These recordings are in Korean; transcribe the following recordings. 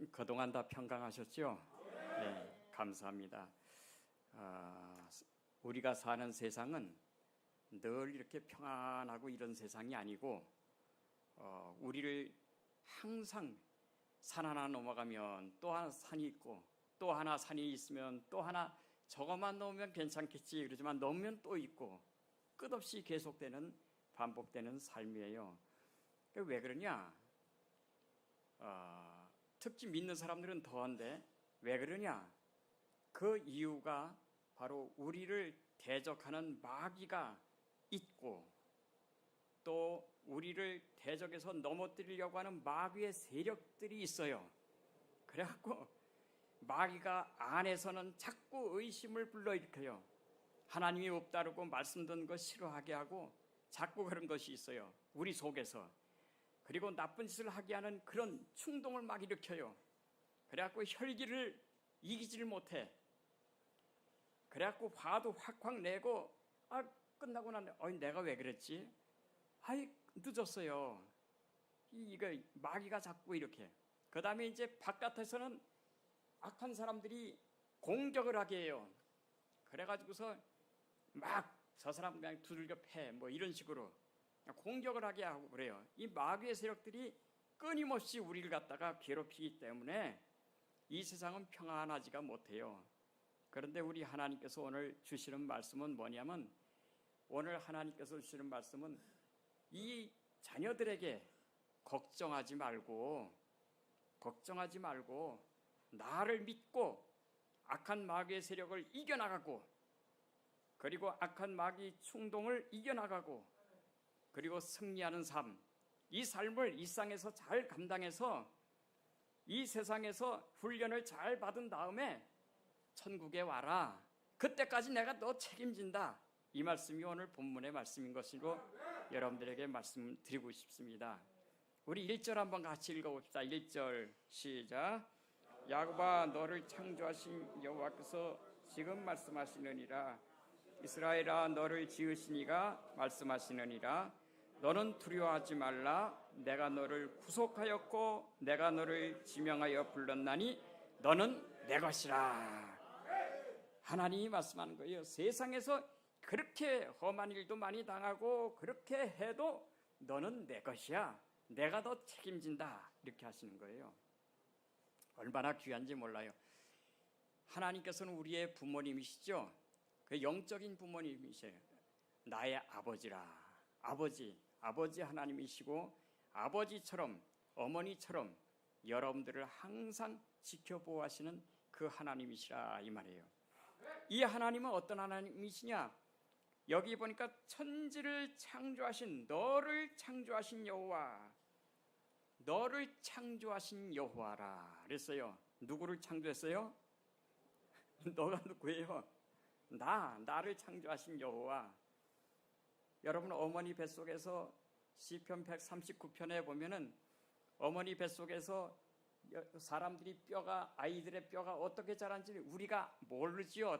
그동안 다 평강하셨죠? 네, 감사합니다. 우리가 사는 세상은 늘 이렇게 평안하고 이런 세상이 아니고 우리를 항상 산 하나 넘어가면 또 하나 산이 있고 또 하나 산이 있으면 또 하나 저것만 넘으면 괜찮겠지 그러지만 넘으면 또 있고 끝없이 계속되는 반복되는 삶이에요. 왜 그러냐? 특히 믿는 사람들은 더한데 왜 그러냐? 그 이유가 바로 우리를 대적하는 마귀가 있고 또 우리를 대적해서 넘어뜨리려고 하는 마귀의 세력들이 있어요. 그래갖고 마귀가 안에서는 자꾸 의심을 불러일으켜요. 하나님이 없다고 말씀 듣는 거 싫어하게 하고 자꾸 그런 것이 있어요. 우리 속에서. 그리고 나쁜 짓을 하게 하는 그런 충동을 막 일으켜요. 그래갖고 혈기를 이기지를 못해. 그래갖고 화도 확확 내고 끝나고 나면 내가 왜 그랬지? 늦었어요. 이거 마귀가 자꾸 이렇게. 그 다음에 이제 바깥에서는 악한 사람들이 공격을 하게 해요. 그래가지고서 막 저 사람 그냥 두들겨 패 뭐 이런 식으로 공격을 하게 하고 그래요. 이 마귀의 세력들이 끊임없이 우리를 갖다가 괴롭히기 때문에 이 세상은 평안하지가 못해요. 그런데 우리 하나님께서 오늘 주시는 말씀은 뭐냐면 오늘 하나님께서 주시는 말씀은 이 자녀들에게 걱정하지 말고 나를 믿고 악한 마귀의 세력을 이겨나가고 그리고 악한 마귀 충동을 이겨나가고 그리고 승리하는 삶, 이 삶을 일상에서 잘 감당해서 이 세상에서 훈련을 잘 받은 다음에 천국에 와라. 그때까지 내가 너 책임진다. 이 말씀이 오늘 본문의 말씀인 것으로 여러분들에게 말씀드리고 싶습니다. 우리 1절 한번 같이 읽어봅시다. 1절 시작. 야곱아 너를 창조하신 여호와께서 지금 말씀하시느니라. 이스라엘아 너를 지으신 이가 말씀하시느니라. 너는 두려워하지 말라. 내가 너를 구속하였고 내가 너를 지명하여 불렀나니 너는 내 것이라. 하나님이 말씀하는 거예요. 세상에서 그렇게 험한 일도 많이 당하고 그렇게 해도 너는 내 것이야. 내가 너 책임진다. 이렇게 하시는 거예요. 얼마나 귀한지 몰라요. 하나님께서는 우리의 부모님이시죠. 그 영적인 부모님이세요. 나의 아버지라. 아버지 하나님이시고 아버지처럼 어머니처럼 여러분들을 항상 지켜보호하시는 그 하나님이시라 이 말이에요. 이 하나님은 어떤 하나님이시냐? 여기 보니까 천지를 창조하신 너를 창조하신 여호와, 너를 창조하신 여호와라 그랬어요. 누구를 창조했어요? 너가 누구예요? 나를 창조하신 여호와. 여러분 어머니 뱃속에서 시편 139편에 보면은 어머니 뱃속에서 사람들이 아이들의 뼈가 어떻게 자란지 우리가 모르지요.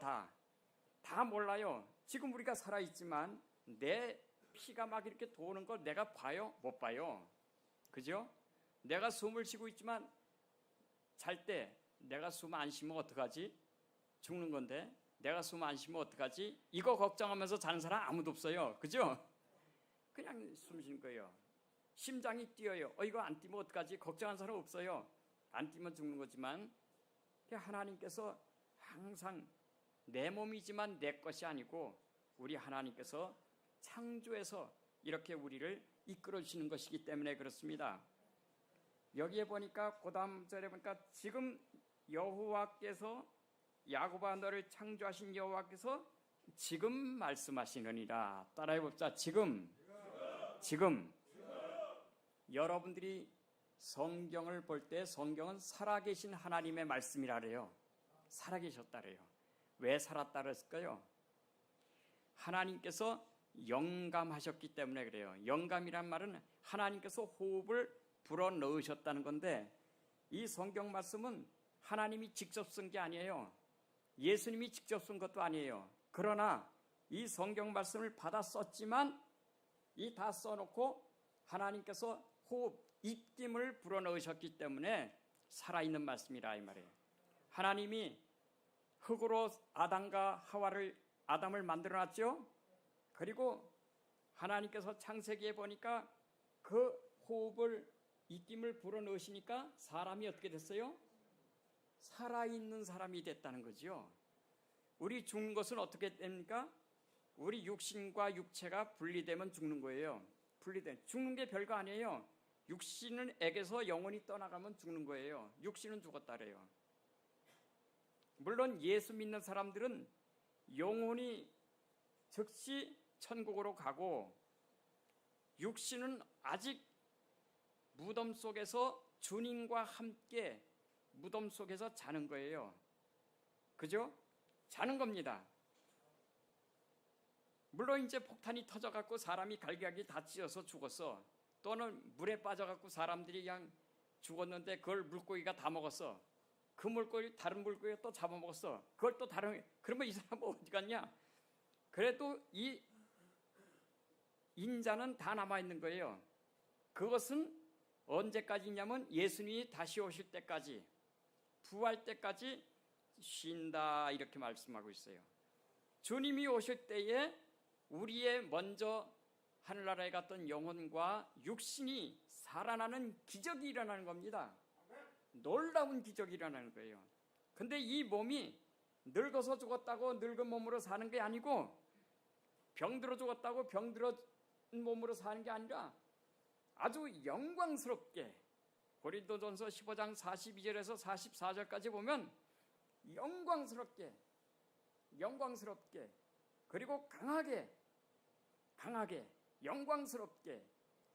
다 몰라요. 지금 우리가 살아있지만 내 피가 막 이렇게 도는 걸 내가 봐요? 못 봐요. 그죠? 내가 숨을 쉬고 있지만 잘 때 내가 숨 안 쉬면 어떡하지? 죽는 건데 내가 숨 안 쉬면 어떡하지? 이거 걱정하면서 자는 사람 아무도 없어요. 그죠? 그냥 숨 쉬는 거예요. 심장이 뛰어요. 이거 안 뛰면 어떡하지? 걱정하는 사람 없어요. 안 뛰면 죽는 거지만 하나님께서 항상 내 몸이지만 내 것이 아니고 우리 하나님께서 창조해서 이렇게 우리를 이끌어 주시는 것이기 때문에 그렇습니다. 여기에 보니까 그 다음 절에 보니까 지금 여호와께서 야곱아 너를 창조하신 여호와께서 지금 말씀하시느니라. 따라해 봅시다. 지금 여러분들이 성경을 볼 때 성경은 살아계신 하나님의 말씀이라 그래요. 살아계셨다 그래요. 왜 살았다 그랬을까요? 하나님께서 영감하셨기 때문에 그래요. 영감이란 말은 하나님께서 호흡을 불어넣으셨다는 건데 이 성경 말씀은 하나님이 직접 쓴 게 아니에요. 예수님이 직접 쓴 것도 아니에요. 그러나 이 성경 말씀을 받아 썼지만 이 다 써놓고 하나님께서 호흡, 입김을 불어넣으셨기 때문에 살아있는 말씀이라 이 말이에요. 하나님이 흙으로 아담을 만들어놨죠. 그리고 하나님께서 창세기에 보니까 그 호흡을 입김을 불어넣으시니까 사람이 어떻게 됐어요? 살아있는 사람이 됐다는 거죠. 우리 죽는 것은 어떻게 됩니까? 우리 육신과 육체가 분리되면 죽는 거예요. 죽는 게 별거 아니에요. 육신은 액에서 영혼이 떠나가면 죽는 거예요. 육신은 죽었다 그래요. 물론 예수 믿는 사람들은 영혼이 즉시 천국으로 가고 육신은 아직 무덤 속에서 주님과 함께 무덤 속에서 자는 거예요. 그죠? 자는 겁니다. 물론 이제 폭탄이 터져갖고 사람이 갈기갈기 다 찢어서 죽었어. 또는 물에 빠져갖고 사람들이 그냥 죽었는데 그걸 물고기가 다 먹었어. 그 물고기 다른 물고기가 또 잡아먹었어. 그걸 또 그러면 이 사람 어디 갔냐? 그래도 이 인자는 다 남아있는 거예요. 그것은 언제까지냐면 예수님이 다시 오실 때까지, 부활 때까지 쉰다 이렇게 말씀하고 있어요. 주님이 오실 때에 우리의 먼저 하늘나라에 갔던 영혼과 육신이 살아나는 기적이 일어나는 겁니다. 놀라운 기적이 일어나는 거예요. 근데 이 몸이 늙어서 죽었다고 늙은 몸으로 사는 게 아니고, 병들어 죽었다고 병들어 몸으로 사는 게 아니라 아주 영광스럽게, 고린도전서 15장 42절에서 44절까지 보면 영광스럽게 그리고 강하게 영광스럽게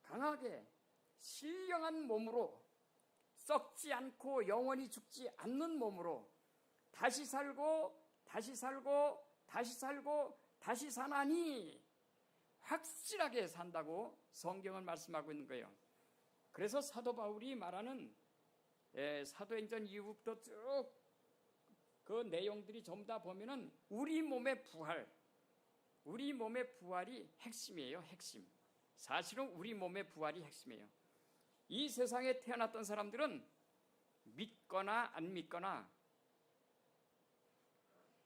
강하게 신령한 몸으로, 썩지 않고 영원히 죽지 않는 몸으로 다시 살고 다시 사나니 확실하게 산다고 성경은 말씀하고 있는 거예요. 그래서 사도 바울이 말하는 사도행전 이후부터 쭉 그 내용들이 전부 다 보면은 우리 몸의 부활이 핵심이에요. 핵심. 사실은 우리 몸의 부활이 핵심이에요. 이 세상에 태어났던 사람들은 믿거나 안 믿거나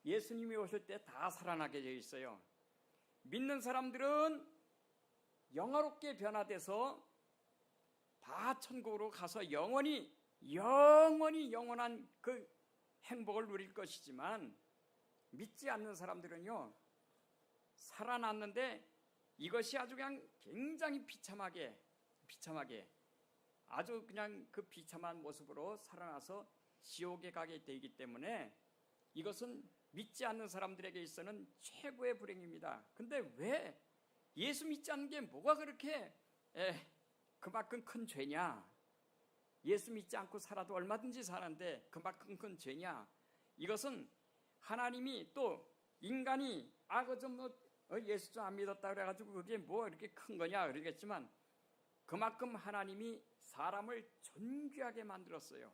예수님이 오실 때 다 살아나게 되어 있어요. 믿는 사람들은 영화롭게 변화돼서 다 천국으로 가서 영원한 그 행복을 누릴 것이지만, 믿지 않는 사람들은요, 살아났는데 이것이 아주 그냥 굉장히 비참하게 아주 그냥 그 비참한 모습으로 살아나서 지옥에 가게 되기 때문에 이것은 믿지 않는 사람들에게 있어서는 최고의 불행입니다. 근데 왜 예수 믿지 않는 게 뭐가 그렇게 그만큼 큰 죄냐? 예수 믿지 않고 살아도 얼마든지 사는데 그만큼 큰 죄냐? 이것은 하나님이 또 인간이 예수 좀 안 믿었다 그래가지고 그게 뭐 이렇게 큰 거냐 그러겠지만, 그만큼 하나님이 사람을 존귀하게 만들었어요.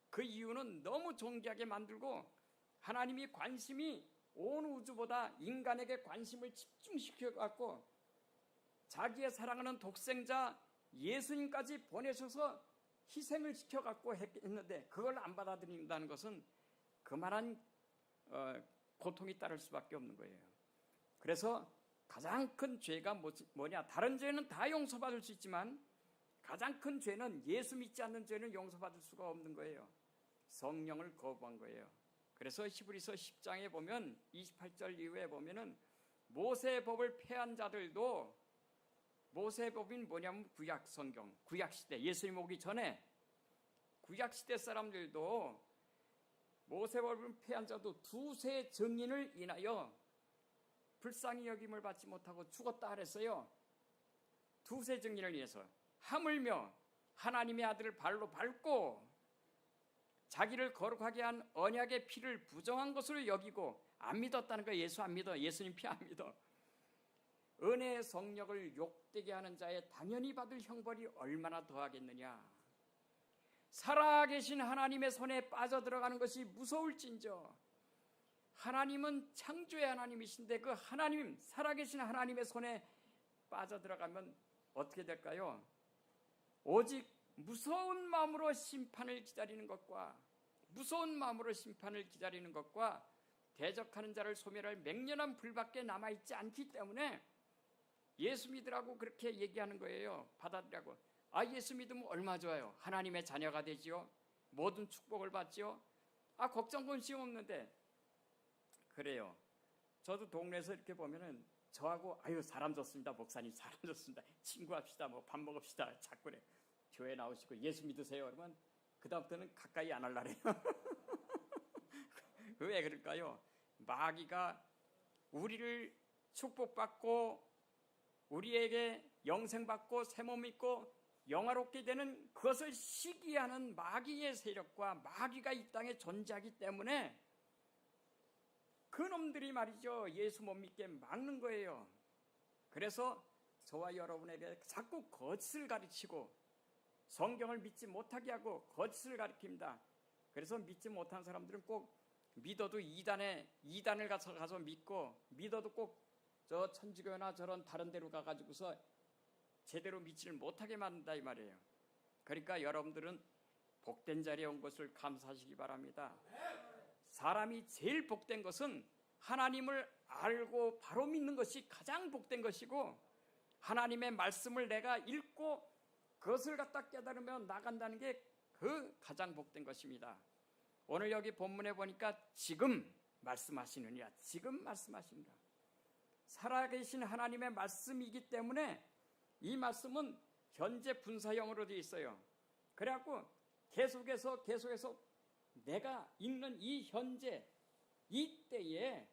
그 이유는 너무 존귀하게 만들고 하나님이 관심이 온 우주보다 인간에게 관심을 집중시켜갖고 자기의 사랑하는 독생자 예수님까지 보내셔서 희생을 시켜갖고 했는데, 그걸 안 받아들인다는 것은 그만한 고통이 따를 수밖에 없는 거예요. 그래서 가장 큰 죄가 뭐냐? 다른 죄는 다 용서받을 수 있지만 가장 큰 죄는, 예수 믿지 않는 죄는 용서받을 수가 없는 거예요. 성령을 거부한 거예요. 그래서 히브리서 10장에 보면 28절 이후에 보면은 모세의 법을 폐한 자들도, 모세의 법인 뭐냐면 구약 성경, 구약 시대, 예수님 오기 전에 구약 시대 사람들도 모세의 법을 폐한 자도 두세 증인을 인하여 불쌍히 여김을 받지 못하고 죽었다 그랬어요. 두세 증인을 위해서. 하물며 하나님의 아들을 발로 밟고 자기를 거룩하게 한 언약의 피를 부정한 것으로 여기고 안 믿었다는 거예요. 예수 안 믿어. 예수님 피 안 믿어. 은혜의 성령을 욕되게 하는 자의 당연히 받을 형벌이 얼마나 더하겠느냐. 살아계신 하나님의 손에 빠져들어가는 것이 무서울진저, 하나님은 창조의 하나님이신데 그 하나님, 살아계신 하나님의 손에 빠져들어가면 어떻게 될까요? 오직 무서운 마음으로 심판을 기다리는 것과 대적하는 자를 소멸할 맹렬한 불밖에 남아있지 않기 때문에 예수 믿으라고 그렇게 얘기하는 거예요. 받아들이라고. 예수 믿으면 얼마 좋아요. 하나님의 자녀가 되지요. 모든 축복을 받지요. 걱정 근심 없는데. 그래요. 저도 동네에서 이렇게 보면은 저하고 사람 좋습니다. 목사님 사람 좋습니다. 친구합시다. 밥 먹읍시다. 자꾸 그래. 교회 나오시고 예수 믿으세요. 그러면 그다음부터는 가까이 안 하려래요. 왜 그럴까요? 마귀가 우리를 축복받고 우리에게 영생받고 새몸 있고 영화롭게 되는 그것을 시기하는 마귀의 세력과 마귀가 이 땅에 존재하기 때문에 그놈들이 말이죠. 예수 못 믿게 막는 거예요. 그래서 저와 여러분에게 자꾸 거짓을 가르치고 성경을 믿지 못하게 하고 거짓을 가르칩니다. 그래서 믿지 못한 사람들은 꼭 믿어도 이단을 가서 믿고 믿어도 꼭 저 천주교나 저런 다른 데로 가가지고서 제대로 믿지를 못하게 만든다 이 말이에요. 그러니까 여러분들은 복된 자리에 온 것을 감사하시기 바랍니다. 사람이 제일 복된 것은 하나님을 알고 바로 믿는 것이 가장 복된 것이고 하나님의 말씀을 내가 읽고 그것을 갖다 깨달으며 나간다는 게 그 가장 복된 것입니다. 오늘 여기 본문에 보니까 지금 말씀하시느니라. 지금 말씀하시느니라. 살아계신 하나님의 말씀이기 때문에 이 말씀은 현재 분사형으로 되어 있어요. 그래갖고 계속해서 내가 읽는 이 현재 이때에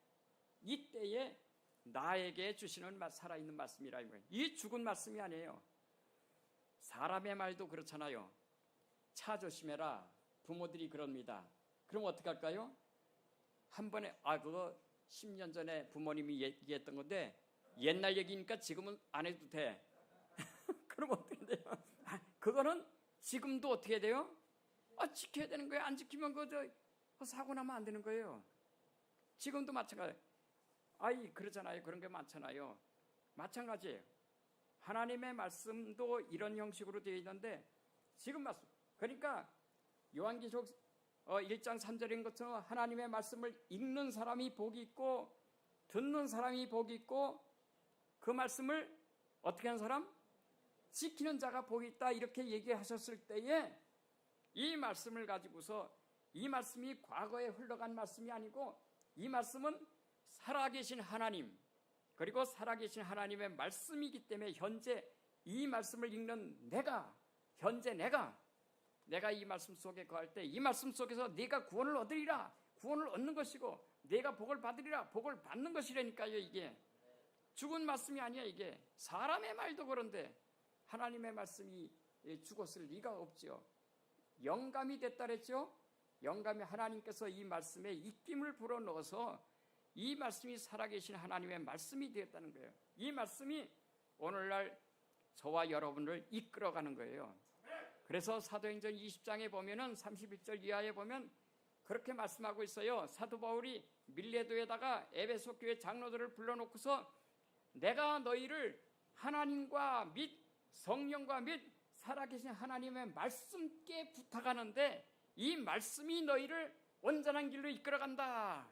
나에게 주시는 살아있는 말씀이라 이거예요. 이 죽은 말씀이 아니에요. 사람의 말도 그렇잖아요. 차 조심해라. 부모들이 그럽니다. 그럼 어떻게 할까요? 한 번에 그거 10년 전에 부모님이 얘기했던 건데 옛날 얘기니까 지금은 안 해도 돼. 그럼 어떻게 돼요? 그거는 지금도 어떻게 돼요? 지켜야 되는 거예요. 안 지키면 사고 나면 안 되는 거예요. 지금도 마찬가지. 그러잖아요. 그런 게 많잖아요. 마찬가지예요. 하나님의 말씀도 이런 형식으로 되어 있는데 지금 말씀. 그러니까 요한계시록 1장 3절인 것처럼 하나님의 말씀을 읽는 사람이 복이 있고 듣는 사람이 복이 있고 그 말씀을 어떻게 하는 사람? 지키는 자가 복이 있다 이렇게 얘기하셨을 때에 이 말씀을 가지고서 이 말씀이 과거에 흘러간 말씀이 아니고 이 말씀은 살아계신 하나님 그리고 살아계신 하나님의 말씀이기 때문에 현재 이 말씀을 읽는 현재 내가 이 말씀 속에 거할 때 이 말씀 속에서 네가 구원을 얻으리라. 구원을 얻는 것이고 네가 복을 받으리라. 복을 받는 것이라니까요. 이게 죽은 말씀이 아니야. 이게 사람의 말도 그런데 하나님의 말씀이 죽었을 리가 없죠. 영감이 됐다 그랬죠. 영감이 하나님께서 이 말씀에 입김을 불어넣어서 이 말씀이 살아계신 하나님의 말씀이 되었다는 거예요. 이 말씀이 오늘날 저와 여러분을 이끌어가는 거예요. 그래서 사도행전 20장에 보면은 31절 이하에 보면 그렇게 말씀하고 있어요. 사도 바울이 밀레도에다가 에베소 교회 장로들을 불러놓고서 내가 너희를 하나님과 및 성령과 및 살아계신 하나님의 말씀께 부탁하는데 이 말씀이 너희를 온전한 길로 이끌어간다.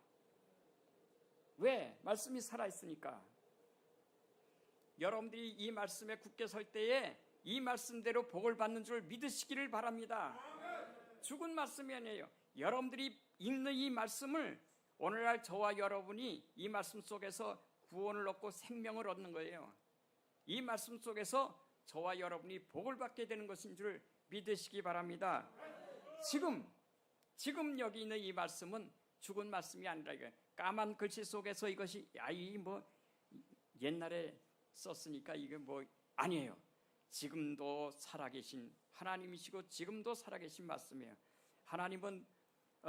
왜? 말씀이 살아있으니까. 여러분들이 이 말씀에 굳게 설 때에 이 말씀대로 복을 받는 줄 믿으시기를 바랍니다. 죽은 말씀이 아니에요. 여러분들이 읽는 이 말씀을 오늘날 저와 여러분이 이 말씀 속에서 구원을 얻고 생명을 얻는 거예요. 이 말씀 속에서 저와 여러분이 복을 받게 되는 것인 줄 믿으시기 바랍니다. 지금 여기 있는 이 말씀은 죽은 말씀이 아니라 이거예요. 까만 글씨 속에서 이것이 옛날에 썼으니까 이게 아니에요. 지금도 살아계신 하나님이시고 지금도 살아계신 말씀이에요. 하나님은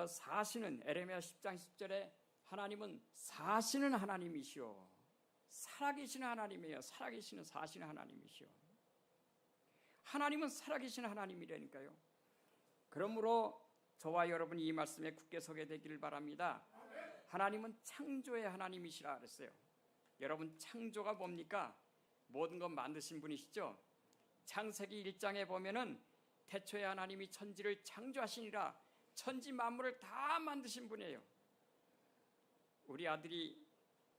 사시는 에레미야 10장 10절에 하나님은 사시는 하나님이시오. 살아계시는 하나님이에요. 살아계시는 사시는 하나님이시오. 하나님은 살아계신 하나님이라니까요. 그러므로 저와 여러분이 이 말씀에 굳게 서게 되기를 바랍니다. 하나님은 창조의 하나님이시라 그랬어요. 여러분 창조가 뭡니까? 모든 것 만드신 분이시죠. 창세기 1장에 보면은 태초에 하나님이 천지를 창조하시니라. 천지 만물을 다 만드신 분이에요. 우리 아들이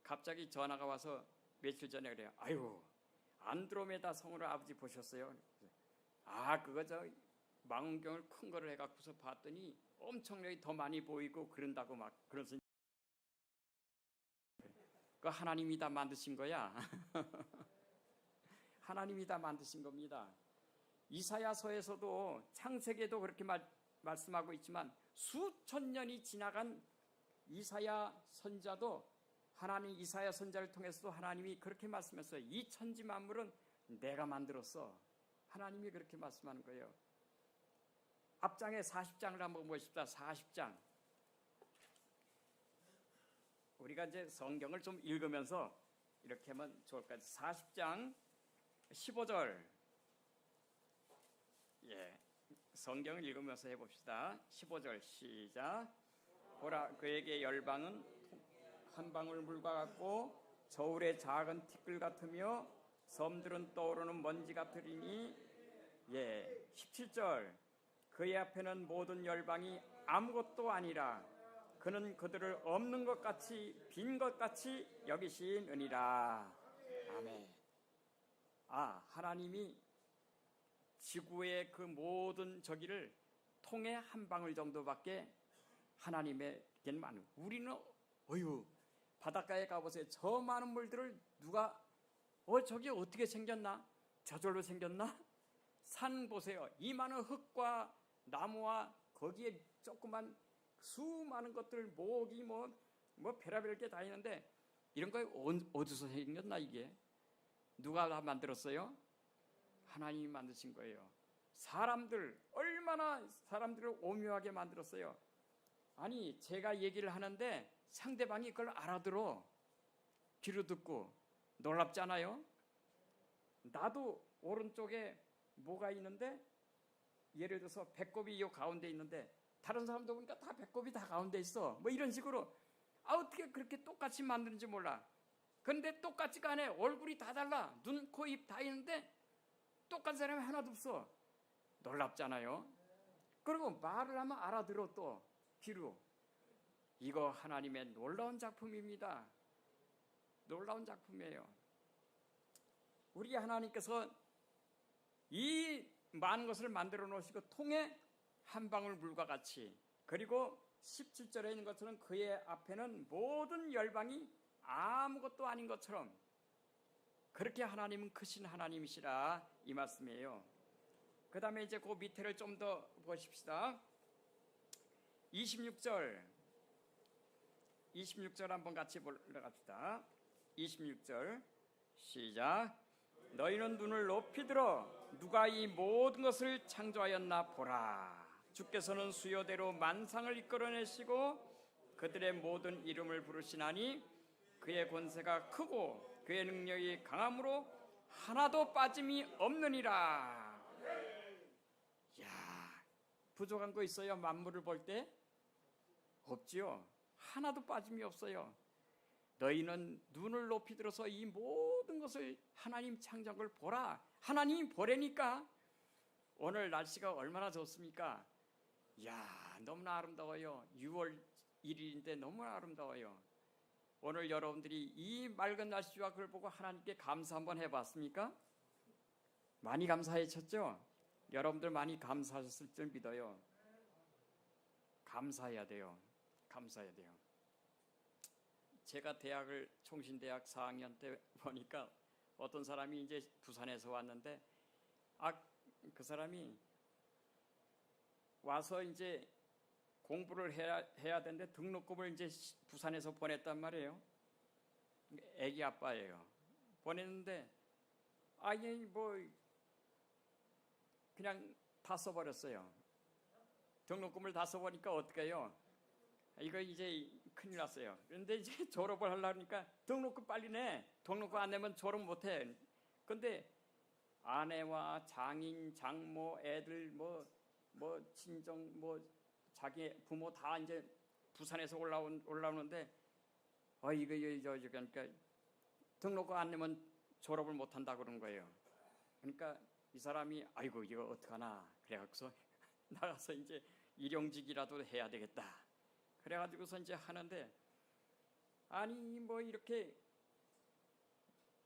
갑자기 전화가 와서 며칠 전에 그래요. 아유, 안드로메다 성을 아버지 보셨어요? 아, 그거 저 망원경을 큰 거를 해갖고서 봤더니 엄청나게 더 많이 보이고 그런다고 막 그러서 그 하나님이 다 만드신 거야. 하나님이 다 만드신 겁니다. 이사야서에서도 창세기에도 그렇게 말씀하고 있지만 수천 년이 지나간 이사야 선자도 하나님 이사야 선자를 통해서도 하나님이 그렇게 말씀했어요. 이 천지 만물은 내가 만들었어. 하나님이 그렇게 말씀하는 거예요. 앞장에 40장을 한번 보십시다. 40장. 우리가 이제 성경을 좀 읽으면서 이렇게 하면 좋을 것 같아요. 40장 15절. 예, 성경을 읽으면서 해봅시다. 15절 시작. 보라, 그에게 열방은 한 방울 물과 같고 저울의 작은 티끌 같으며 섬들은 떠오르는 먼지 같으리니. 예, 17절. 그의 앞에는 모든 열방이 아무것도 아니라 그는 그들을 없는 것 같이 빈 것 같이 여기시느니라. 아멘. 하나님이 지구의 그 모든 저기를 통에 한 방울 정도밖에 하나님에게는 많은. 우리는 바닷가에 가보세요. 저 많은 물들을 누가 저기 어떻게 생겼나? 저절로 생겼나? 산 보세요. 이 많은 흙과 나무와 거기에 조그만 수많은 것들, 모기 뭐 별의별 게 다 있는데 이런 거 어디서 생겼나? 이게 누가 다 만들었어요? 하나님이 만드신 거예요. 사람들 얼마나 사람들을 오묘하게 만들었어요. 아니, 제가 얘기를 하는데 상대방이 그걸 알아들어. 귀로 듣고. 놀랍지 않아요? 나도 오른쪽에 뭐가 있는데 예를 들어서 배꼽이 이 가운데 있는데 다른 사람도 보니까 다 배꼽이 다 가운데 있어. 뭐 이런 식으로 어떻게 그렇게 똑같이 만드는지 몰라. 그런데 똑같지가 않아. 얼굴이 다 달라. 눈, 코, 입 다 있는데 똑같은 사람이 하나도 없어. 놀랍잖아요. 그리고 말을 하면 알아들어. 또 귀로. 이거 하나님의 놀라운 작품입니다. 놀라운 작품이에요. 우리 하나님께서 이 많은 것을 만들어 놓으시고 통에 한 방울 물과 같이, 그리고 17절에 있는 것처럼 그의 앞에는 모든 열방이 아무것도 아닌 것처럼, 그렇게 하나님은 크신 하나님이시라 이 말씀이에요. 그 다음에 이제 그 밑에를 좀 더 보십시다. 26절 한번 같이 올라갑시다. 26절 시작. 너희는 눈을 높이 들어 누가 이 모든 것을 창조하였나 보라. 주께서는 수요대로 만상을 이끌어내시고 그들의 모든 이름을 부르시나니 그의 권세가 크고 그의 능력이 강함으로 하나도 빠짐이 없느니라. 야, 부족한 거 있어요? 만물을 볼 때? 없지요. 하나도 빠짐이 없어요. 너희는 눈을 높이 들어서 이 모든 것을 하나님 창조한 걸 보라. 하나님이 보라니까. 오늘 날씨가 얼마나 좋습니까? 이야, 너무나 아름다워요. 6월 1일인데 너무나 아름다워요. 오늘 여러분들이 이 맑은 날씨와 그걸 보고 하나님께 감사 한번 해봤습니까? 많이 감사하셨죠? 여러분들 많이 감사하셨을 줄 믿어요. 감사해야 돼요. 감사해야 돼요. 제가 대학을 총신대학 4학년 때 보니까 어떤 사람이 이제 부산에서 왔는데 그 사람이 와서 이제 공부를 해야 되는데 등록금을 이제 부산에서 보냈단 말이에요. 애기 아빠예요. 보냈는데 아니 뭐 그냥 다 써버렸어요. 등록금을 다 써버리니까 어떻게 해요? 이거 이제 큰일 났어요. 그런데 이제 졸업을 하려니까 등록금 빨리 내. 등록금 안 내면 졸업 못해. 근데 아내와 장인, 장모, 애들 뭐 친정 자기 부모 다 이제 부산에서 올라오는데 이거 그러니까 등록금 안 내면 졸업을 못 한다 그런 거예요. 그러니까 이 사람이 아이고 이거 어떡하나 그래갖고서 나가서 이제 일용직이라도 해야 되겠다. 그래가지고서 이제 하는데, 아니 뭐 이렇게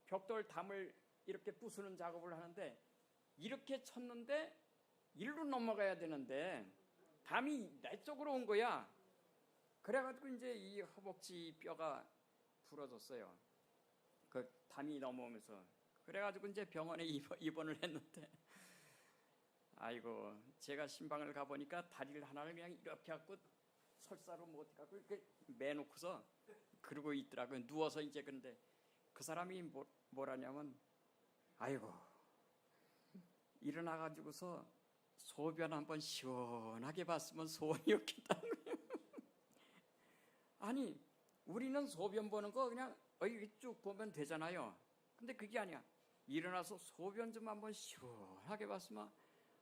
벽돌 담을 이렇게 부수는 작업을 하는데, 이렇게 쳤는데 일로 넘어가야 되는데 담이 내 쪽으로 온 거야. 그래가지고 이제 이 허벅지 뼈가 부러졌어요. 그 담이 넘어오면서. 그래가지고 이제 병원에 입원을 했는데, 아이고 제가 신방을 가보니까 다리를 하나를 그냥 이렇게 갖고 설사로 못 갖고 이렇게 매놓고서 그러고 있더라고요. 누워서 이제. 그런데 그 사람이 뭐라냐면, 아이고 일어나가지고서 소변 한번 시원하게 봤으면 소원이었겠다는 거예요. 아니 우리는 소변 보는 거 그냥 이렇게 쭉 보면 되잖아요. 근데 그게 아니야. 일어나서 소변 좀 한번 시원하게 봤으면,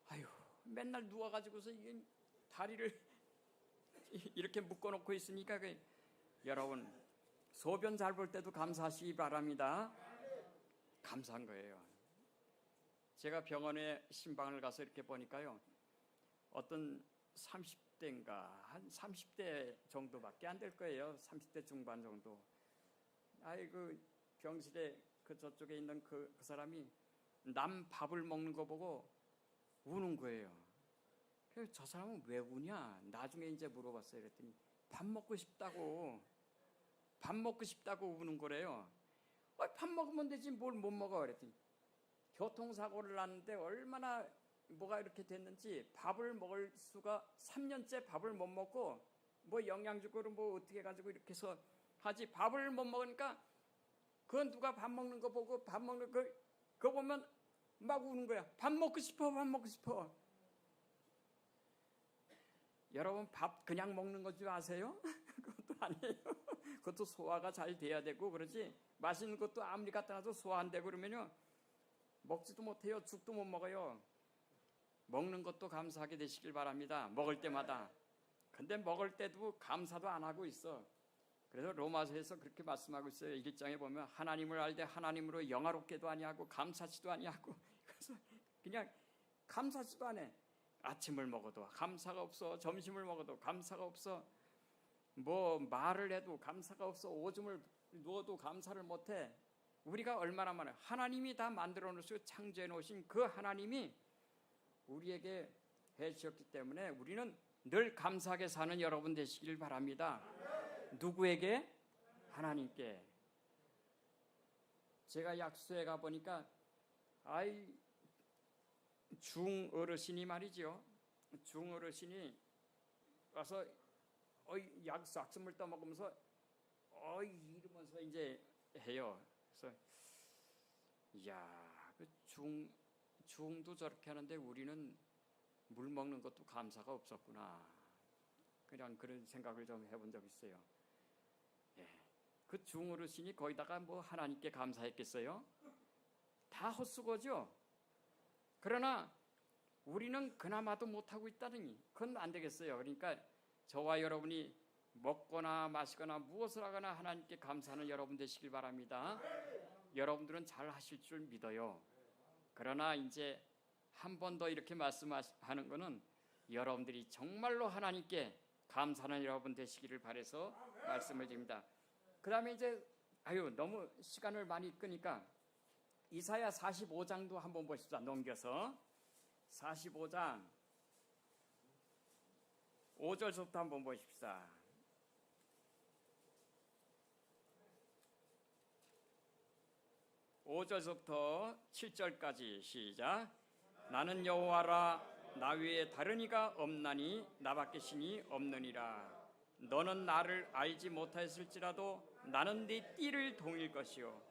아유 맨날 누워가지고서 이 다리를 이렇게 묶어놓고 있으니까 여러분 소변 잘 볼 때도 감사하시기 바랍니다. 감사한 거예요. 제가 병원에 신방을 가서 이렇게 보니까요, 어떤 30대인가 한 30대 정도밖에 안 될 거예요. 30대 중반 정도. 아이고 병실에 그 저쪽에 있는 그 사람이 남 밥을 먹는 거 보고 우는 거예요. 그래서 저 사람은 왜 우냐? 나중에 이제 물어봤어요. 그랬더니 밥 먹고 싶다고 우는 거래요. 밥 먹으면 되지 뭘 못 먹어. 그랬더니 교통사고를 났는데 얼마나 뭐가 이렇게 됐는지 밥을 먹을 수가 3년째 밥을 못 먹고 뭐 영양적으로 뭐 어떻게 가지고 이렇게 해서 하지 밥을 못 먹으니까 그건 누가 밥 먹는 거 보고 밥 먹는 그거 보면 막 우는 거야. 밥 먹고 싶어. 여러분 밥 그냥 먹는 거 줄 아세요? 그것도 아니에요. 그것도 소화가 잘 돼야 되고 그러지. 맛있는 것도 아무리 갖다 놔도 소화 안 되고 그러면요 먹지도 못해요. 죽도 못 먹어요. 먹는 것도 감사하게 되시길 바랍니다. 먹을 때마다. 근데 먹을 때도 감사도 안 하고 있어. 그래서 로마서에서 그렇게 말씀하고 있어요. 1장에 보면 하나님을 알되 하나님으로 영화롭게도 아니하고 감사치도 아니하고, 그래서 그냥 감사치도 안 해. 아침을 먹어도 감사가 없어. 점심을 먹어도 감사가 없어. 뭐 말을 해도 감사가 없어. 오줌을 누워도 감사를 못해. 우리가 얼마나 많아요. 하나님이 다 만들어 놓으시고 창조해 놓으신 그 하나님이 우리에게 해주셨기 때문에 우리는 늘 감사하게 사는 여러분 되시길 바랍니다. 누구에게? 하나님께. 제가 약수에 가보니까 중어르신이 말이죠. 중어르신이 와서 약수물 떠먹으면서 이러면서 이제 해요. 그래서 이야, 그 중도 저렇게 하는데 우리는 물 먹는 것도 감사가 없었구나. 그냥 그런 생각을 좀 해본 적 있어요. 예, 그 중어르신이 거기다가 뭐 하나님께 감사했겠어요? 다 헛수고죠. 그러나 우리는 그나마도 못하고 있다니 그건 안 되겠어요. 그러니까 저와 여러분이 먹거나 마시거나 무엇을 하거나 하나님께 감사하는 여러분 되시길 바랍니다. 여러분들은 잘 하실 줄 믿어요. 그러나 이제 한 번 더 이렇게 말씀하는 것은 여러분들이 정말로 하나님께 감사하는 여러분 되시기를 바라서 말씀을 드립니다. 그 다음에 이제 너무 시간을 많이 끄니까 이사야 45장도 한번 보십시다. 넘겨서 45장 5절부터 한번 보십시다. (5절부터) 7절까지 시작. 나는 여호와라, 나 외에 다른 이가 없나니 나밖에 신이 없느니라. 너는 나를 알지 못하였을지라도 나는 네 띠를 동일 것이요,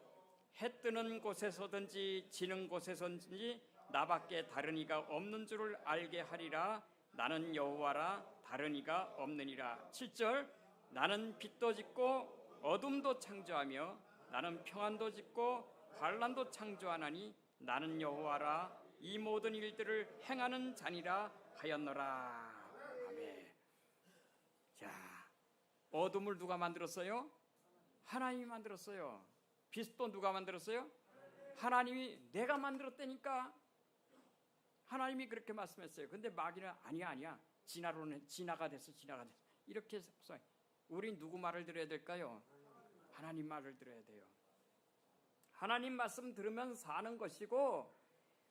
해 뜨는 곳에서든지 지는 곳에서든지 나밖에 다른 이가 없는 줄을 알게 하리라. 나는 여호와라, 다른 이가 없느니라. 7절. 나는 빛도 짓고 어둠도 창조하며 나는 평안도 짓고 환난도 창조하나니 나는 여호와라, 이 모든 일들을 행하는 자니라 하였노라. 아멘. 자, 어둠을 누가 만들었어요? 하나님이 만들었어요. 빛도 누가 만들었어요? 하나님이. 내가 만들었다니까. 하나님이 그렇게 말씀했어요. 근데 마귀는 아니야. 진화가 됐어. 이렇게 해서 우리 누구 말을 들어야 될까요? 하나님 말을 들어야 돼요. 하나님 말씀 들으면 사는 것이고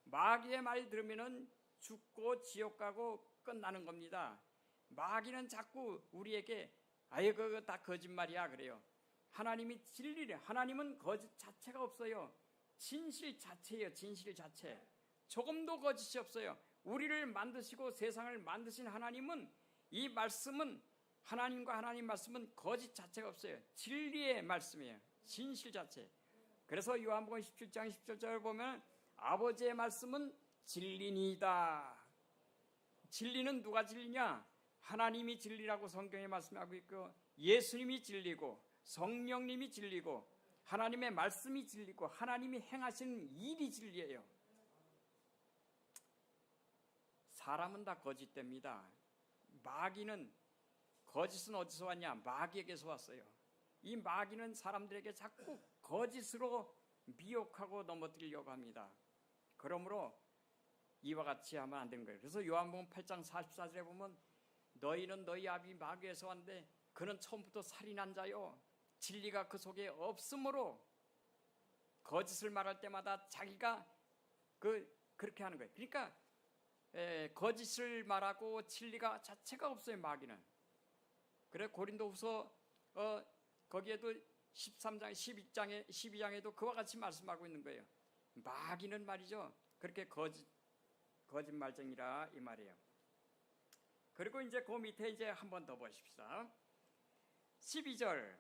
마귀의 말 들으면은 죽고 지옥 가고 끝나는 겁니다. 마귀는 자꾸 우리에게 그거 다 거짓말이야 그래요. 하나님이 진리래. 하나님은 거짓 자체가 없어요. 진실 자체예요. 진실 자체. 조금도 거짓이 없어요. 우리를 만드시고 세상을 만드신 하나님은, 이 말씀은, 하나님과 하나님 말씀은 거짓 자체가 없어요. 진리의 말씀이에요. 진실 자체. 그래서 요한복음 17장 17절을 보면 아버지의 말씀은 진리니이다. 진리는 누가 진리냐? 하나님이 진리라고 성경에 말씀하고 있고, 예수님이 진리고, 성령님이 진리고, 하나님의 말씀이 진리고, 하나님이 행하시는 일이 진리예요. 사람은 다 거짓됩니다. 마귀는, 거짓은 어디서 왔냐? 마귀에게서 왔어요. 이 마귀는 사람들에게 자꾸 거짓으로 미혹하고 넘어뜨리려고 합니다. 그러므로 이와 같이 하면 안 되는 거예요. 그래서 요한복음 8장 44절에 보면 너희는 너희 아비 마귀에서 왔는데 그는 처음부터 살인한 자요, 진리가 그 속에 없으므로 거짓을 말할 때마다 자기가 그렇게 하는 거예요. 그러니까 거짓을 말하고 진리가 자체가 없어요, 마귀는. 그래 고린도후서 거기에도 13장 12장에도 그와 같이 말씀하고 있는 거예요. 마귀는 말이죠, 그렇게 거짓말쟁이라 이 말이에요. 그리고 이제 그 밑에 이제 한 번 더 보십시다. 12절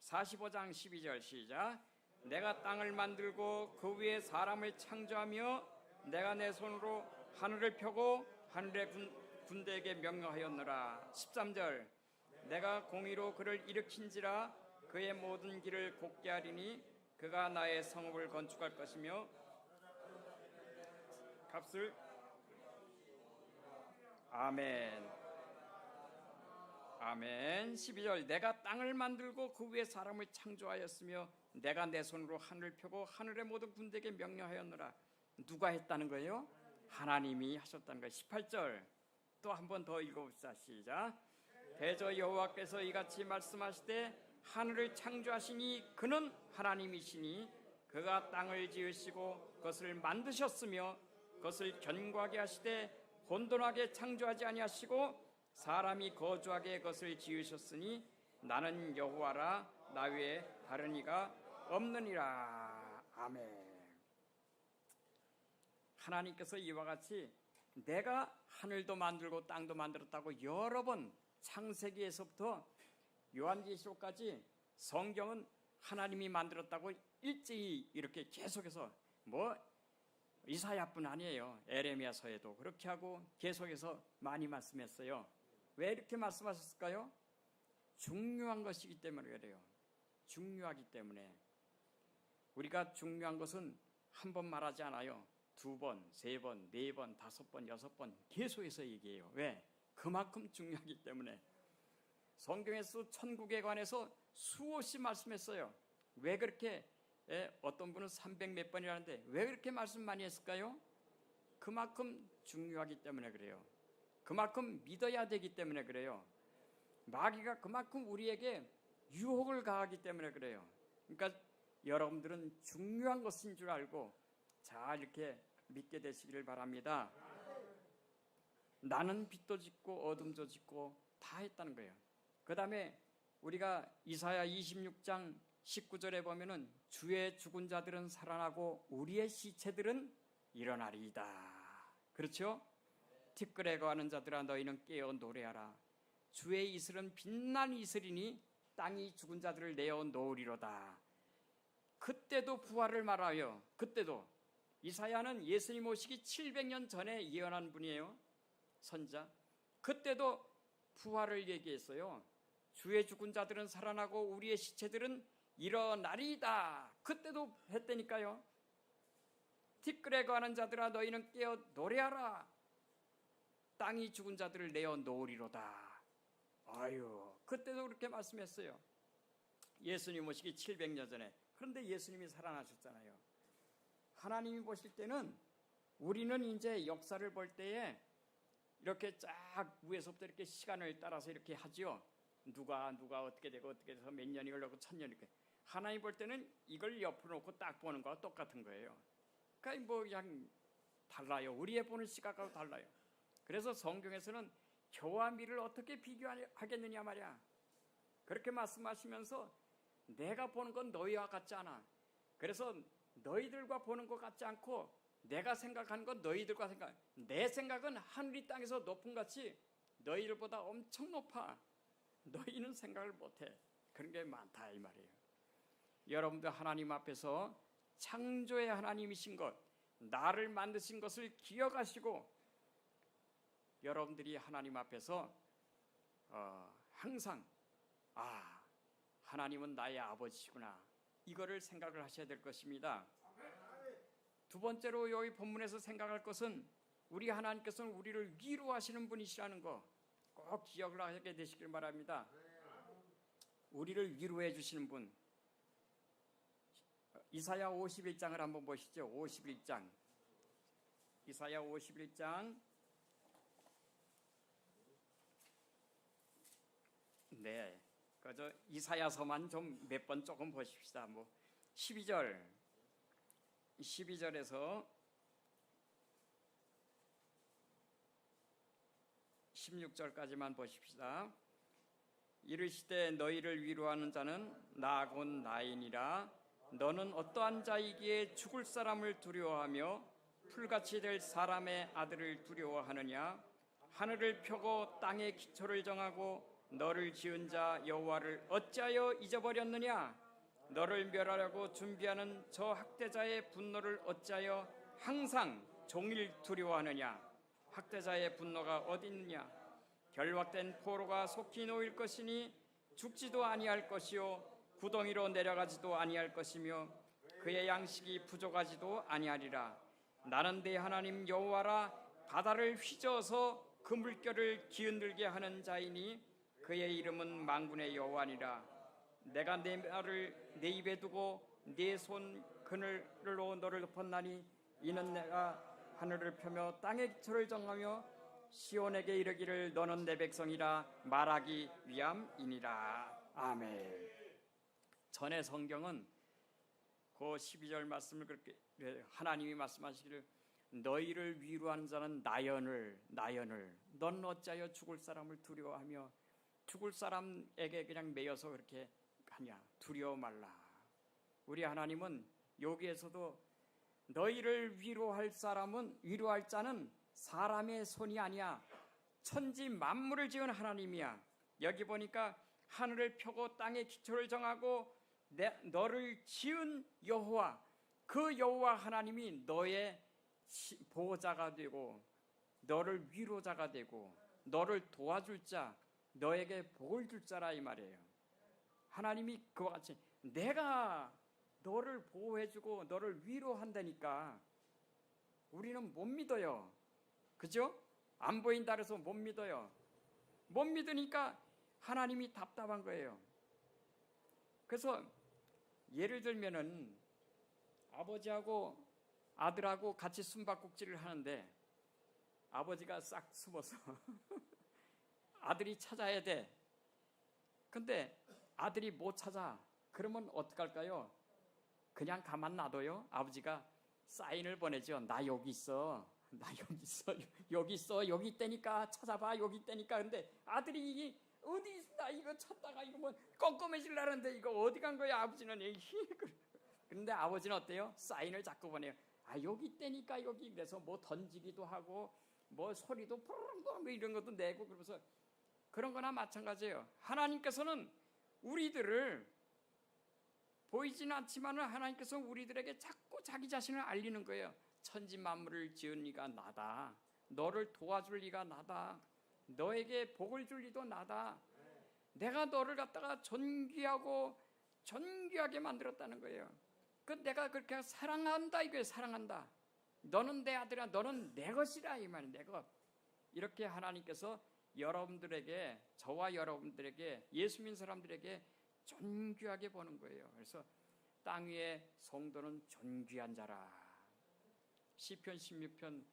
45장 12절 시작. 내가 땅을 만들고 그 위에 사람을 창조하며 내가 내 손으로 하늘을 펴고 하늘의 군대에게 명령하였노라. 13절 내가 공의로 그를 일으킨지라 그의 모든 길을 곱게 하리니 그가 나의 성읍을 건축할 것이며 값을 아멘. 12절 내가 땅을 만들고 그 위에 사람을 창조하였으며 내가 내 손으로 하늘을 펴고 하늘의 모든 군대에게 명령하였노라. 누가 했다는 거예요? 하나님이 하셨다는 거예요. 18절 또 한 번 더 읽어봅시다. 시작. 대저 여호와께서 이같이 말씀하시되 하늘을 창조하시니 그는 하나님이시니 그가 땅을 지으시고 그것을 만드셨으며 그것을 견고하게 하시되 혼돈하게 창조하지 아니하시고 사람이 거주하게 그것을 지으셨으니 나는 여호와라 나 외에 다른 이가 없느니라. 아멘. 하나님께서 이와 같이 내가 하늘도 만들고 땅도 만들었다고 여러 번 창세기에서부터 요한계시록까지 성경은 하나님이 만들었다고 일제히 이렇게 계속해서 이사야뿐 아니에요. 에레미야서에도 그렇게 하고 계속해서 많이 말씀했어요. 왜 이렇게 말씀하셨을까요? 중요한 것이기 때문에 그래요. 중요하기 때문에. 우리가 중요한 것은 한 번 말하지 않아요. 2번, 3번, 4번, 5번, 6번 계속해서 얘기해요. 왜? 그만큼 중요하기 때문에. 성경에서 천국에 관해서 수없이 말씀했어요. 왜 그렇게 어떤 분은 300몇 번이라는데 왜 그렇게 말씀 많이 했을까요? 그만큼 중요하기 때문에 그래요. 그만큼 믿어야 되기 때문에 그래요. 마귀가 그만큼 우리에게 유혹을 가하기 때문에 그래요. 그러니까 여러분들은 중요한 것인 줄 알고 잘 이렇게 믿게 되시기를 바랍니다. 나는 빛도 짓고 어둠도 짓고 다 했다는 거예요. 그 다음에 우리가 이사야 26장 19절에 보면은 주의 죽은 자들은 살아나고 우리의 시체들은 일어나리이다. 그렇죠? 티끌에 거하는 자들아 너희는 깨어 노래하라. 주의 이슬은 빛난 이슬이니 땅이 죽은 자들을 내어 놓으리로다. 그때도 부활을 말하여, 그때도 이사야는 예수님 오시기 700년 전에 예언한 분이에요. 선자. 그때도 부활을 얘기했어요. 주의 죽은 자들은 살아나고 우리의 시체들은 일어나리이다. 그때도 했다니까요. 티끌에 거하는 자들아 너희는 깨어 노래하라. 땅이 죽은 자들을 내어 놓으리로다. 그때도 그렇게 말씀했어요. 예수님 오시기 700년 전에. 그런데 예수님이 살아나셨잖아요. 하나님이 보실 때는 우리는 이제 역사를 볼 때에 이렇게 쫙 위에서부터 이렇게 시간을 따라서 이렇게 하죠. 누가 어떻게 되고 어떻게 돼서 몇 년이 흘러고 1000년 이렇게. 하나님 볼 때는 이걸 옆으로 놓고 딱 보는 거와 똑같은 거예요. 그러니까 뭐 그냥 달라요. 우리의 보는 시각하고 달라요. 그래서 성경에서는 겨와 밀을 어떻게 비교하겠느냐 말이야. 그렇게 말씀하시면서 내가 보는 건 너희와 같지 않아. 그래서 너희들과 보는 것 같지 않고 내가 생각하는 건 너희들과 내 생각은 하늘이 땅에서 높은 같이 너희들보다 엄청 높아. 너희는 생각을 못해. 그런 게 많다 이 말이에요. 여러분들 하나님 앞에서 창조의 하나님이신 것, 나를 만드신 것을 기억하시고 여러분들이 하나님 앞에서 항상 하나님은 나의 아버지시구나, 이거를 생각을 하셔야 될 것입니다. 두 번째로 여기 본문에서 생각할 것은 우리 하나님께서는 우리를 위로하시는 분이시라는 거 꼭 기억을 하게 되시길 바랍니다. 우리를 위로해 주시는 분. 이사야 51장을 한번 보시죠. 51장. 이사야 51장. 네. 그저 이사야서만 좀 몇 번 조금 보십시다. 12절에서 16절까지만 보십시다. 이르시되 너희를 위로하는 자는 나 곧 나이니라. 너는 어떠한 자이기에 죽을 사람을 두려워하며 풀같이 될 사람의 아들을 두려워하느냐. 하늘을 펴고 땅의 기초를 정하고 너를 지은 자 여호와를 어찌하여 잊어버렸느냐. 너를 멸하려고 준비하는 저 학대자의 분노를 어찌하여 항상 종일 두려워하느냐. 학대자의 분노가 어디 있느냐. 결박된 포로가 속히 놓일 것이니 죽지도 아니할 것이요 구덩이로 내려가지도 아니할 것이며 그의 양식이 부족하지도 아니하리라. 나는 내 하나님 여호와라. 바다를 휘저어서 그 물결을 기흔들게 하는 자이니 그의 이름은 만군의 여호와니라. 내가 내 말을 내 입에 두고 내 손 그늘로 너를 덮었나니 이는 내가 하늘을 펴며 땅의 기초를 정하며 시온에게 이르기를 너는 내 백성이라 말하기 위함이니라. 아멘. 전에 성경은 그 12절 말씀을 그렇게 하나님이 말씀하시기를 너희를 위로하는 자는 나연을 넌 어찌하여 죽을 사람을 두려워하며 죽을 사람에게 그냥 매여서 그렇게 하냐. 두려워 말라. 우리 하나님은 여기에서도 너희를 위로할 자는 사람의 손이 아니야. 천지 만물을 지은 하나님이야. 여기 보니까 하늘을 펴고 땅의 기초를 정하고 너를 지은 여호와, 그 여호와 하나님이 너의 보호자가 되고 너를 위로자가 되고 너를 도와줄 자, 너에게 복을 줄 자라 이 말이에요. 하나님이 그와 같이 내가 너를 보호해주고 너를 위로한다니까 우리는 못 믿어요. 그죠? 안 보인다 그래서 못 믿어요. 못 믿으니까 하나님이 답답한 거예요. 그래서 예를 들면은 아버지하고 아들하고 같이 숨바꼭질을 하는데 아버지가 싹 숨어서 아들이 찾아야 돼. 근데 아들이 못 찾아. 그러면 어떡할까요? 그냥 가만 놔둬요? 아버지가 사인을 보내죠. 나 여기 있어. 나 여기 있어. 여기 있어. 여기 있다니까. 찾아봐. 여기 있다니까. 근데 아들이 이게 어디 있어? 나 이거 찾다가 이거 뭐 껌껌해질라는데 이거 어디 간 거야? 아버지는. 그런데 아버지는 어때요? 사인을 자꾸 보내요. 여기 있다니까. 여기. 그래서 뭐 던지기도 하고 뭐 소리도 푸르릉 이런 것도 내고 그러면서 그런 거나 마찬가지예요. 하나님께서는 우리들을 보이지는 않지만 하나님께서 우리들에게 자꾸 자기 자신을 알리는 거예요. 천지 만물을 지은 이가 나다. 너를 도와줄 이가 나다. 너에게 복을 줄 이도 나다. 내가 너를 갖다가 존귀하게 만들었다는 거예요. 내가 그렇게 사랑한다 이거예요. 사랑한다. 너는 내 아들이야. 너는 내 것이라 이 말이야. 내 것. 이렇게 하나님께서 여러분들에게, 저와 여러분들에게, 예수 믿는 사람들에게 존귀하게 보는 거예요. 그래서 땅 위에 성도는 존귀한 자라. 시편 16편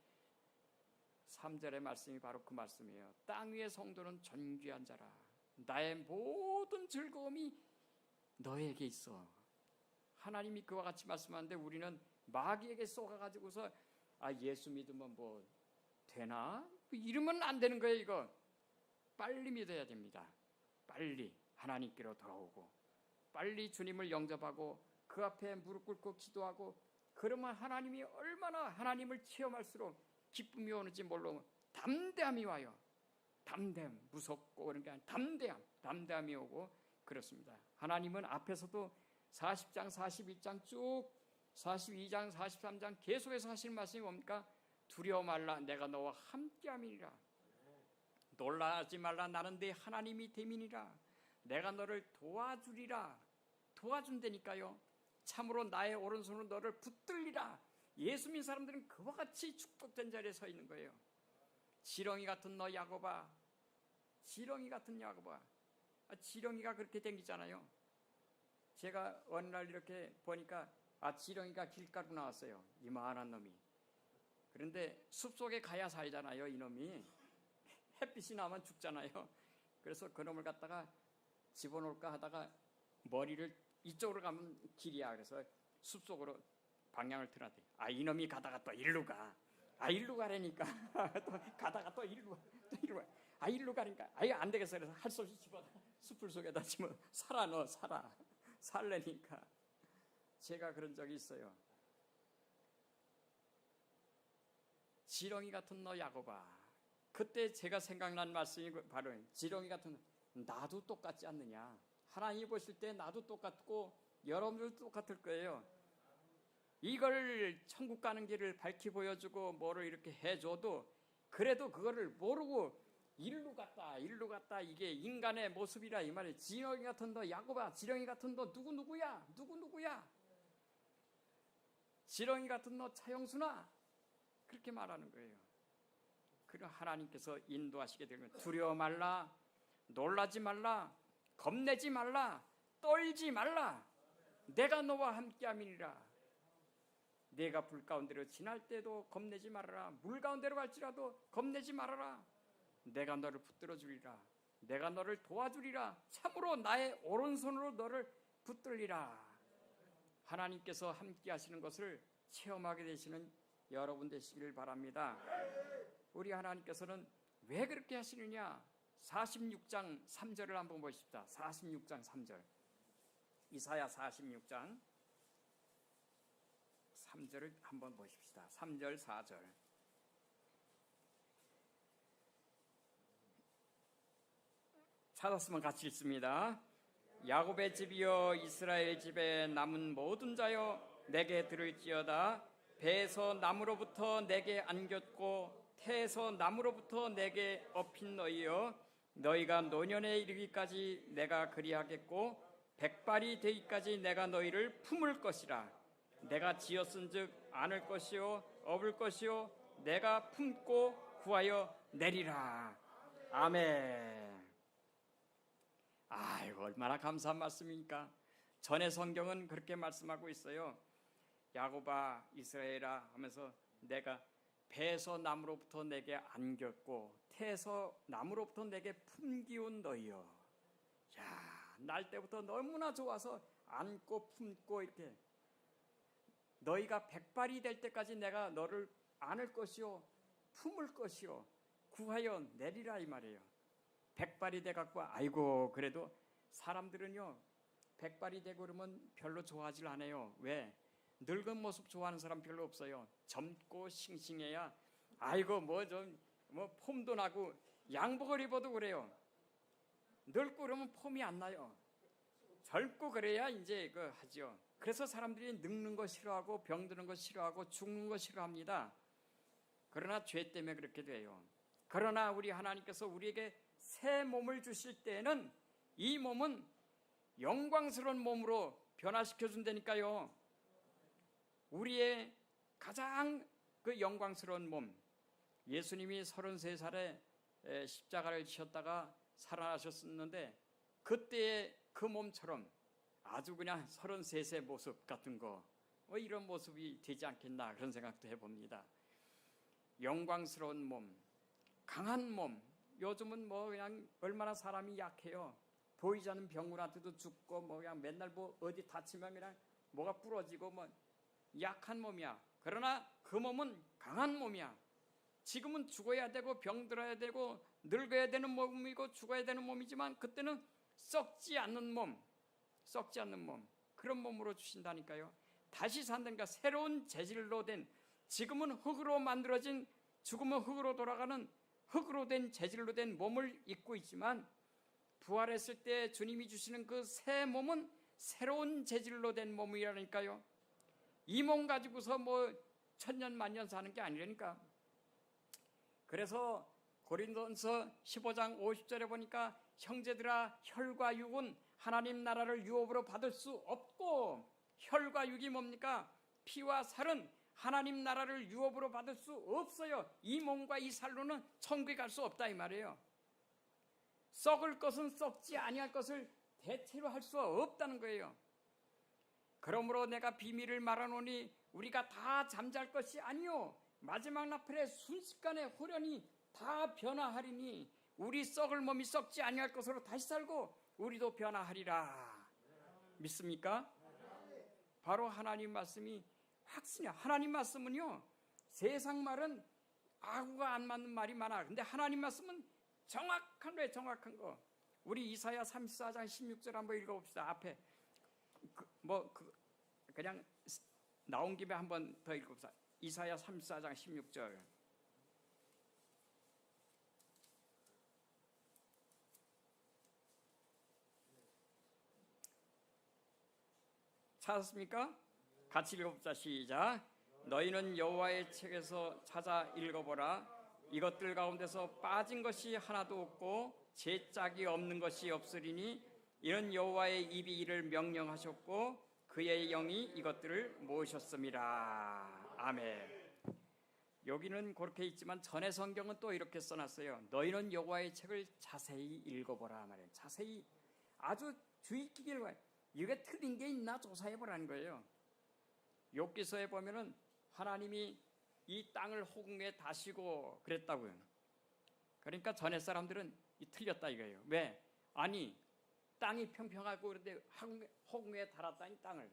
3절의 말씀이 바로 그 말씀이에요. 땅 위의 성도는 존귀한 자라. 나의 모든 즐거움이 너에게 있어. 하나님이 그와 같이 말씀하는데 우리는 마귀에게 쏘가가지고서 예수 믿으면 뭐 되나? 이러면 안 되는 거예요. 이거 빨리 믿어야 됩니다. 빨리 하나님께로 돌아오고 빨리 주님을 영접하고 그 앞에 무릎 꿇고 기도하고 그러면 하나님이 얼마나 하나님을 체험할수록 기쁨이 오는지 몰라. 담대함이 와요. 담대함, 무섭고 그런 게 아니라 담대함이 오고 그렇습니다. 하나님은 앞에서도 40장, 41장 쭉 42장, 43장 계속해서 하시는 말씀이 뭡니까? 두려워 말라, 내가 너와 함께함이니라. 놀라지 말라, 나는 네 하나님이 됨이니라. 내가 너를 도와주리라. 도와준다니까요. 참으로 나의 오른손으로 너를 붙들리라. 예수 믿는 사람들은 그와 같이 축복된 자리에 서 있는 거예요. 지렁이 같은 너 야곱아, 지렁이 같은 야곱아. 지렁이가 그렇게 댕기잖아요. 제가 어느 날 이렇게 보니까 지렁이가 길가로 나왔어요. 이만한 놈이. 그런데 숲속에 가야 살잖아요. 이놈이 햇빛이 나면 죽잖아요. 그래서 그 놈을 갖다가 집어넣을까 하다가 머리를 이쪽으로 가면 길이야. 그래서 숲속으로 방향을 틀었대. 이놈이 가다가 또 일로 가. 일로 가라니까. 또 가다가 또 일로 가. 일로 가니까 안 되겠어. 그래서 할 수 없이 집어 숲을 속에다 집어 살아 너 살아. 살래니까. 제가 그런 적이 있어요. 지렁이 같은 너 야곱아. 그때 제가 생각난 말씀이 바로 지렁이 같은 나도 똑같지 않느냐. 하나님이 보실 때 나도 똑같고 여러분들도 똑같을 거예요. 이걸 천국 가는 길을 밝히 보여주고 뭐를 이렇게 해줘도 그래도 그거를 모르고 일로 갔다 이게 인간의 모습이라 이 말이에요. 지렁이 같은 너 야곱아, 지렁이 같은 너 누구야 지렁이 같은 너 차영순아, 그렇게 말하는 거예요. 그럼 하나님께서 인도하시게 되면 두려워 말라, 놀라지 말라, 겁내지 말라, 떨지 말라. 내가 너와 함께함이니라. 내가 불 가운데로 지날 때도 겁내지 말아라. 물 가운데로 갈지라도 겁내지 말아라. 내가 너를 붙들어 주리라. 내가 너를 도와주리라. 참으로 나의 오른손으로 너를 붙들리라. 하나님께서 함께 하시는 것을 체험하게 되시는 여러분 되시기를 바랍니다. 우리 하나님께서는 왜 그렇게 하시느냐? 46장 3절을 한번 보십시다. 46장 3절. 이사야 46장 3절을 한번 보십시다. 3절 4절. 찾았으면 같이 읽습니다. 야곱의 집이여, 이스라엘 집에 남은 모든 자여, 내게 들을지어다. 배에서 나무로부터 내게 안겼고 태에서 나무로부터 내게 업힌 너희여, 너희가 노년에 이르기까지 내가 그리하겠고 백발이 되기까지 내가 너희를 품을 것이라. 내가 지었은즉 안을 것이요 업을 것이요 내가 품고 구하여 내리라. 아멘. 아이고, 얼마나 감사한 말씀입니까? 전의 성경은 그렇게 말씀하고 있어요. 야곱아, 이스라엘아 하면서 내가 배에서 나무로부터 내게 안겼고 태에서 나무로부터 내게 품기운 너희여. 야, 날 때부터 너무나 좋아서 안고 품고 이렇게 너희가 백발이 될 때까지 내가 너를 안을 것이요 품을 것이요 구하여 내리라 이 말이에요. 백발이 돼갖고 아이고, 그래도 사람들은요 백발이 되고 그러면 별로 좋아하질 않아요. 왜? 늙은 모습 좋아하는 사람 별로 없어요. 젊고 싱싱해야 아이고 뭐 폼도 나고 양복을 입어도 그래요. 늙고 그러면 폼이 안 나요. 젊고 그래야 이제 하죠. 그래서 사람들이 늙는 거 싫어하고 병드는 거 싫어하고 죽는 거 싫어합니다. 그러나 죄 때문에 그렇게 돼요. 그러나 우리 하나님께서 우리에게 새 몸을 주실 때에는 이 몸은 영광스러운 몸으로 변화시켜 준다니까요. 우리의 가장 영광스러운 몸, 예수님이 33살에 십자가를 지셨다가 살아나셨었는데 그때의 그 몸처럼 아주 그냥 33세 모습 같은 거 이런 모습이 되지 않겠나 그런 생각도 해봅니다. 영광스러운 몸, 강한 몸. 요즘은 그냥 얼마나 사람이 약해요. 보이지 않는 병군한테도 죽고 그냥 맨날 어디 다치면 그냥 뭐가 부러지고 약한 몸이야. 그러나 그 몸은 강한 몸이야. 지금은 죽어야 되고 병들어야 되고 늙어야 되는 몸이고 죽어야 되는 몸이지만 그때는 썩지 않는 몸, 그런 몸으로 주신다니까요. 다시 산다니까. 새로운 재질로 된, 지금은 흙으로 만들어진, 죽으면 흙으로 돌아가는 흙으로 된 재질로 된 몸을 입고 있지만 부활했을 때 주님이 주시는 그 새 몸은 새로운 재질로 된 몸이라니까요. 이 몸 가지고서 천년 만년 사는 게 아니라니까. 그래서 고린도전서 15장 50절에 보니까 형제들아, 혈과 육은 하나님 나라를 유업으로 받을 수 없고, 혈과 육이 뭡니까? 피와 살은 하나님 나라를 유업으로 받을 수 없어요. 이 몸과 이 살로는 천국에 갈 수 없다 이 말이에요. 썩을 것은 썩지 아니할 것을 대체로 할 수 없다는 거예요. 그러므로 내가 비밀을 말하노니 우리가 다 잠잘 것이 아니요 마지막 나팔에 순식간에 후련히 다 변화하리니 우리 썩을 몸이 썩지 아니할 것으로 다시 살고 우리도 변화하리라. 믿습니까? 바로 하나님 말씀이 확신이야. 하나님 말씀은요, 세상 말은 아구가 안 맞는 말이 많아. 근데 하나님 말씀은 정확한 거예요. 정확한 거. 우리 이사야 34장 16절 한번 읽어봅시다. 앞에 그냥 나온 김에 한번 더 읽어봅시다. 이사야 34장 16절. 찾았습니까? 같이 읽어봅시다. 시작. 너희는 여호와의 책에서 찾아 읽어보라. 이것들 가운데서 빠진 것이 하나도 없고 제짝이 없는 것이 없으리니 이는 여호와의 입이 이를 명령하셨고 그의 영이 이것들을 모으셨음이라. 아멘. 여기는 그렇게 있지만 전에 성경은 또 이렇게 써놨어요. 너희는 여호와의 책을 자세히 읽어보라 말이에요. 자세히 아주 주의 깊게 읽어요. 이게 틀린 게 있나 조사해보라는 거예요. 욥기서에 보면은 하나님이 이 땅을 호궁에 다시고 그랬다고요. 그러니까 전에 사람들은 틀렸다 이거예요. 왜? 아니 땅이 평평하고 그런데 호궁에 달았다니 땅을.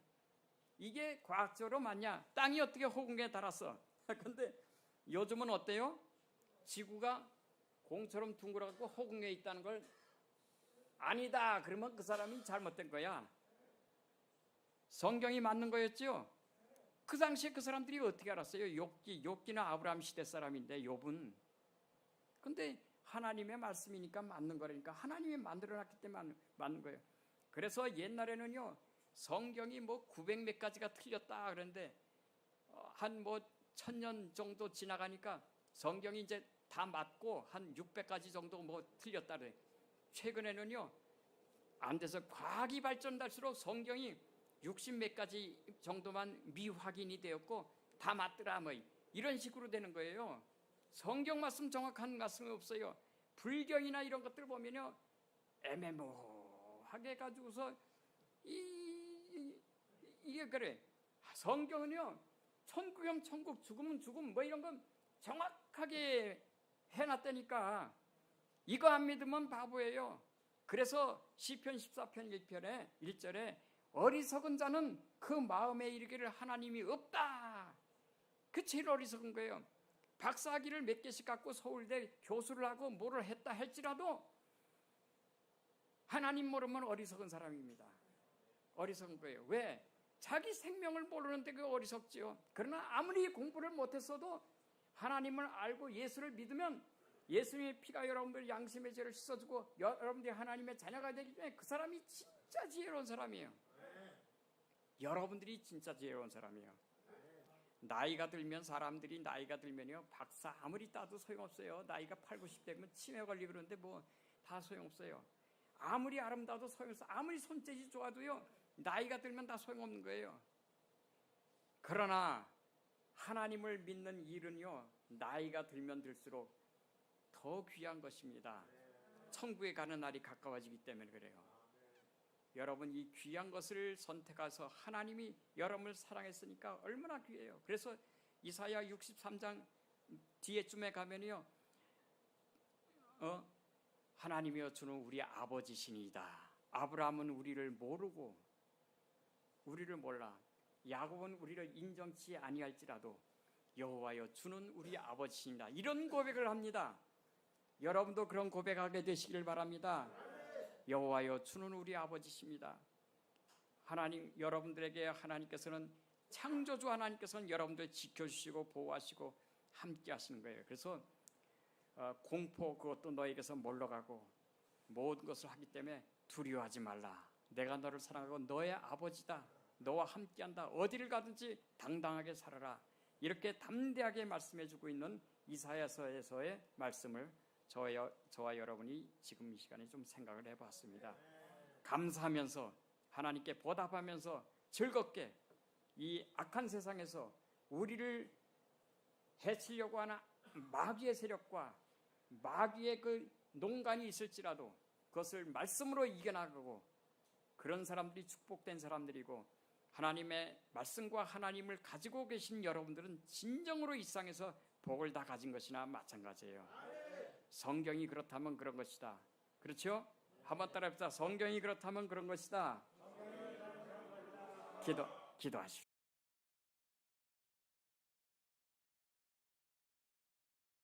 이게 과학적으로 맞냐? 땅이 어떻게 호궁에 달았어? 근데 요즘은 어때요? 지구가 공처럼 둥그렇고 호궁에 있다는 걸 아니다 그러면 그 사람이 잘못된 거야. 성경이 맞는 거였죠? 그 당시에 그 사람들이 어떻게 알았어요? 욥기는 아브라함 시대 사람인데 욥은. 근데 하나님의 말씀이니까 맞는 거라니까. 하나님이 만들어놨기 때문에 맞는 거예요. 그래서 옛날에는요 성경이 900몇 가지가 틀렸다 그런데 한 1000년 정도 지나가니까 성경이 이제 다 맞고 한 600가지 정도 틀렸다 그래. 최근에는요 안 돼서 과학이 발전할수록 성경이 60몇 가지 정도만 미확인이 되었고 다 맞더라 이런 식으로 되는 거예요. 성경 말씀 정확한 말씀이 없어요. 불경이나 이런 것들 보면요 애매모호하게 가지고서 이게 그래. 성경은요 천국이면 천국, 죽으면 죽음 이런 건 정확하게 해놨다니까. 이거 안 믿으면 바보예요. 그래서 시편 14편 1편에 1절에 어리석은 자는 그 마음에 이르기를 하나님이 없다. 그 제일 어리석은 거예요. 박사학위를 몇 개씩 갖고 서울대 교수를 하고 뭐를 했다 할지라도 하나님 모르면 어리석은 사람입니다. 어리석은 거예요. 왜? 자기 생명을 모르는데 그 어리석지요. 그러나 아무리 공부를 못했어도 하나님을 알고 예수를 믿으면 예수님의 피가 여러분들 양심의 죄를 씻어주고 여러분들이 하나님의 자녀가 되기 때문에 그 사람이 진짜 지혜로운 사람이에요. 여러분들이 진짜 지혜로운 사람이에요. 나이가 들면 사람들이 나이가 들면요 박사 아무리 따도 소용없어요. 나이가 8, 90 되면 치매 걸리고 그러는데 다 소용없어요. 아무리 아름다워도 소용없어요. 아무리 손재주 좋아도요 나이가 들면 다 소용없는 거예요. 그러나 하나님을 믿는 일은요 나이가 들면 들수록 더 귀한 것입니다. 천국에 가는 날이 가까워지기 때문에 그래요. 여러분 이 귀한 것을 선택해서 하나님이 여러분을 사랑했으니까 얼마나 귀해요. 그래서 이사야 63장 뒤에쯤에 가면요, 하나님이여 주는 우리 아버지시니이다. 아브라함은 우리를 모르고 우리를 몰라, 야곱은 우리를 인정치 아니할지라도 여호와여 주는 우리 아버지시니이다. 이런 고백을 합니다. 여러분도 그런 고백하게 되시길 바랍니다. 여호와여 주는 우리 아버지십니다. 하나님, 여러분들에게 하나님께서는, 창조주 하나님께서는 여러분들 지켜주시고 보호하시고 함께 하시는 거예요. 그래서 공포 그것도 너에게서 몰러가고 모든 것을 하기 때문에 두려워하지 말라. 내가 너를 사랑하고 너의 아버지다. 너와 함께한다. 어디를 가든지 당당하게 살아라. 이렇게 담대하게 말씀해주고 있는 이사야서에서의 말씀을 저와 여러분이 지금 이 시간에 좀 생각을 해봤습니다. 감사하면서 하나님께 보답하면서 즐겁게 이 악한 세상에서 우리를 해치려고 하는 마귀의 세력과 마귀의 그 농간이 있을지라도 그것을 말씀으로 이겨나가고, 그런 사람들이 축복된 사람들이고, 하나님의 말씀과 하나님을 가지고 계신 여러분들은 진정으로 이 세상에서 복을 다 가진 것이나 마찬가지예요. 성경이 그렇다면 그런 것이다. 그렇죠? 한번 따라합시다. 성경이 그렇다면 그런 것이다. 기도하십시오.